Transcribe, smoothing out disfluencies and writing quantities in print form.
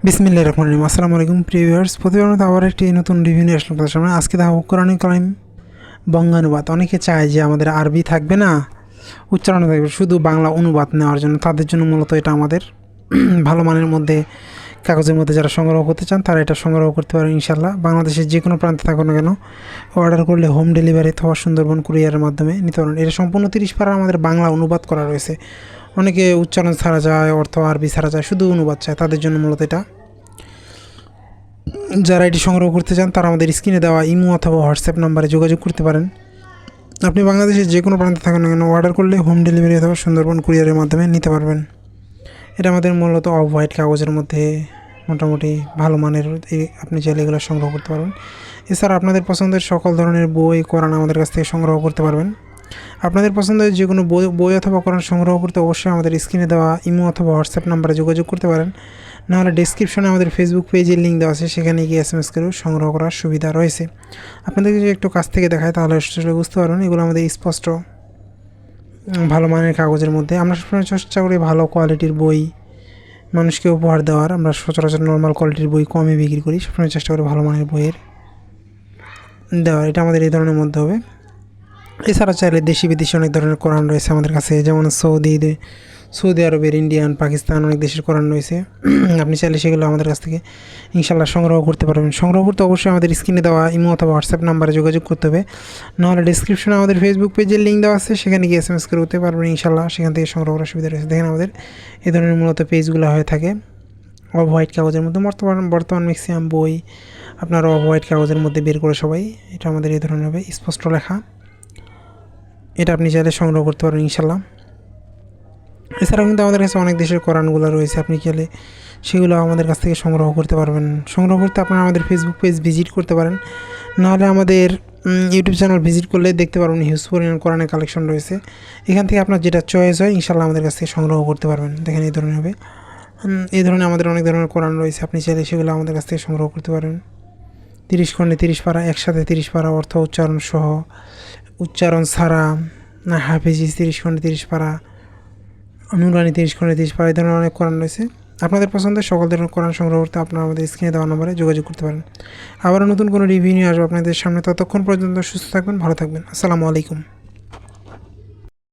বিসমিল্লাহির রহমানির রহিম। আসসালামু আলাইকুম প্রিয় ভিউয়ার্স, প্রতিবার মতো আবার একটি নতুন রিভিউ নিয়ে আসলাম আপনাদের সামনে। আজকে দেখাবো কোরআনুল কারীম বঙ্গানুবাদ। অনেকে চায় যে আমাদের আরবি থাকবে না, উচ্চারণ থাকবে, শুধু বাংলা অনুবাদ নেওয়ার জন্য। তাদের জন্য মূলত এটা আমাদের ভালো মানের মধ্যে কাগজের মধ্যে যারা সংগ্রহ করতে চান তারা এটা সংগ্রহ করতে পারেন ইনশাল্লাহ। বাংলাদেশের যে কোনো প্রান্তে থাকুন না কেন, অর্ডার করলে হোম ডেলিভারি অথবা সুন্দরবন কুরিয়ারের মাধ্যমে নিতে পারেন। এটা সম্পূর্ণ 30 পারা আমাদের বাংলা অনুবাদ করা রয়েছে। অনেকে উচ্চারণ ছাড়া যায়, অর্থ আরবি ছাড়া যায়, শুধু অনুবাদ চায়, তাদের জন্য মূলত এটা। যারা এটি সংগ্রহ করতে চান তারা আমাদের স্ক্রিনে দেওয়া ইমো অথবা হোয়াটসঅ্যাপ নাম্বারে যোগাযোগ করতে পারেন। আপনি বাংলাদেশের যে কোনো প্রান্তে থাকুন না কেন, অর্ডার করলে হোম ডেলিভারি অথবা সুন্দরবন কুরিয়ারের মাধ্যমে নিতে পারবেন। এটা আমাদের মূলত অফ হোয়াইট কাগজের মধ্যে মোটামুটি ভালো মানের, আপনি চাইলে এগুলো সংগ্রহ করতে পারবেন। এছাড়া আপনাদের পছন্দের সকল ধরনের বই কোরআন আমাদের কাছ থেকে সংগ্রহ করতে পারবেন। আপনাদের পছন্দের যে কোনো বই অথবা কোরআন সংগ্রহ করতে অবশ্যই আমাদের স্ক্রিনে দেওয়া ইমো অথবা হোয়াটসঅ্যাপ নাম্বারে যোগাযোগ করতে পারেন। নাহলে ডেসক্রিপশনে আমাদের ফেসবুক পেজের লিঙ্ক দেওয়া আছে, সেখানে গিয়ে SMS করেও সংগ্রহ করার সুবিধা রয়েছে। আপনাদেরকে যদি একটু কাছ থেকে দেখায় তাহলে বুঝতে পারবেন এগুলো আমাদের স্পষ্ট ভালো মানের কাগজের মধ্যে। আমরা সবসময় চেষ্টা করি ভালো কোয়ালিটির বই মানুষকে উপহার দেওয়ার। আমরা সচরাচর নর্মাল কোয়ালিটির বই কমে বিক্রি করি, সবসময় চেষ্টা করি ভালো মানের বইয়ের দেওয়ার। এটা আমাদের এই ধরনের মধ্যে হবে। এছাড়া চাইলে দেশি বিদেশি অনেক ধরনের কোরআন রয়েছে আমাদের কাছে, যেমন সৌদি আরবের, ইন্ডিয়ান, পাকিস্তান অনেক দেশের কোরআন রয়েছে। আপনি চাইলে সেগুলো আমাদের কাছ থেকে ইনশাল্লাহ সংগ্রহ করতে পারবেন। সংগ্রহ করতে অবশ্যই আমাদের স্ক্রিনে দেওয়া ইমো অথবা হোয়াটসঅ্যাপ নাম্বারে যোগাযোগ করতে হবে। নাহলে ডিসক্রিপশনে আমাদের ফেসবুক পেজের লিঙ্ক দেওয়া আছে, সেখানে গিয়ে SMS করে উঠতে পারবেন ইনশাল্লাহ, সেখান থেকে সংগ্রহ করার সুবিধা রয়েছে। দেখেন আমাদের এই ধরনের মূলত পেজগুলো হয়ে থাকে অফ হোয়াইট কাগজের মধ্যে। বর্তমান ম্যাক্সিমাম বই আপনারা অফ হোয়াইট কাগজের মধ্যে বের করে সবাই। এটা আমাদের এই ধরনের হবে, স্পষ্ট লেখা। এটা আপনি চাইলে সংগ্রহ করতে পারবেন ইনশাল্লাহ। এছাড়াও কিন্তু আমাদের কাছে অনেক দেশের কোরআনগুলো রয়েছে, আপনি চাইলে সেগুলো আমাদের কাছ থেকে সংগ্রহ করতে পারবেন। সংগ্রহ করতে আপনারা আমাদের ফেসবুক পেজ ভিজিট করতে পারেন, নাহলে আমাদের ইউটিউব চ্যানেল ভিজিট করলে দেখতে পারবেন হিউজ পরিমাণ কোরআনের কালেকশন রয়েছে। এখান থেকে আপনার যেটা চয়েস হয় ইনশাল্লাহ আমাদের কাছ থেকে সংগ্রহ করতে পারবেন। দেখেন এই ধরনের হবে, এই ধরনের আমাদের অনেক ধরনের কোরআন রয়েছে, আপনি চাইলে সেগুলো আমাদের কাছ থেকে সংগ্রহ করতে পারেন। 30 খণ্ডে 30 পারা, একসাথে 30 পারা অর্থ উচ্চারণ সহ, উচ্চারণ ছাড়া, হাফিজিজ 30 খণ্ডে 30 পারা, নুরানি 30 খণ্ডে 30 পারা, এই ধরনের অনেক কোরআন রয়েছে। আপনাদের পছন্দের সকল ধরনের কোরআন সংগ্রহ করতে আপনারা আমাদের স্ক্রিনে দেওয়া নম্বরে যোগাযোগ করতে পারেন। আবারও নতুন কোনো রিভিউ নিয়ে আসবো আপনাদের সামনে। ততক্ষণ পর্যন্ত সুস্থ থাকবেন, ভালো থাকবেন। আসসালামু আলাইকুম।